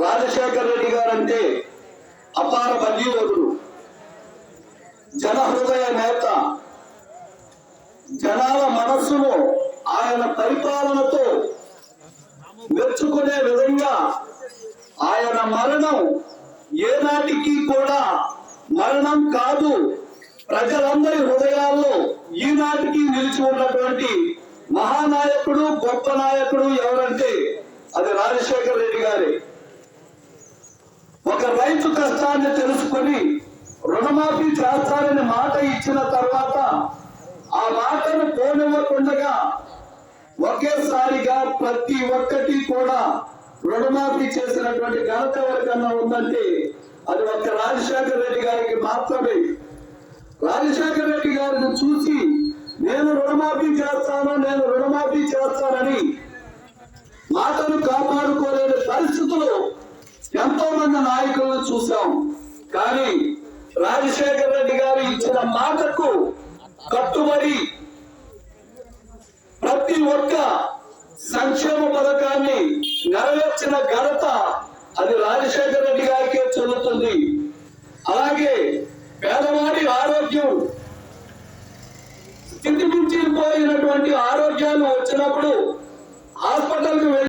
Rajasekhara Reddy guarantee అపార భగీరథుడు, జన హృదయ నేత. జనాల మనస్సును ఆయన పరిపాలనతో మెచ్చుకునే విధంగా ఆయన మరణం ఏనాటికి కూడా మరణం కాదు, ప్రజలందరి హృదయాల్లో ఈనాటికి నిలిచి ఉన్నటువంటి మహానాయకుడు, గొప్ప నాయకుడు ఎవరంటే అది రాజశేఖర రెడ్డి గారే. ఒక రైతు కష్టాన్ని తెలుసుకొని రుణమాఫీ చేస్తారని మాట ఇచ్చిన తర్వాత ఆ మాటను పోనివ్వకుండా ఒకేసారిగా ప్రతి ఒక్కటి కూడా రుణమాఫీ చేసినటువంటి ఘనత ఎవరికన్నా ఉందంటే అది ఒక్క రాజశేఖర రెడ్డి గారికి మాత్రమే. రాజశేఖర రెడ్డి గారిని చూసి నేను రుణమాఫీ చేస్తానని మాటను కాపాడుకోలేని పరిస్థితులు ఎంతో మంది నాయకులను చూశాం. కానీ రాజశేఖర రెడ్డి గారు ఇచ్చిన మాటకు కట్టుబడి ప్రతి ఒక్క సంక్షేమ పథకాన్ని నెరవేర్చిన ఘనత అది రాజశేఖర రెడ్డి గారికే చెల్లుతుంది. అలాగే పేదవాడి ఆరోగ్యం స్థితిమించిపోయినటువంటి ఆరోగ్యాలు వచ్చినప్పుడు హాస్పిటల్కి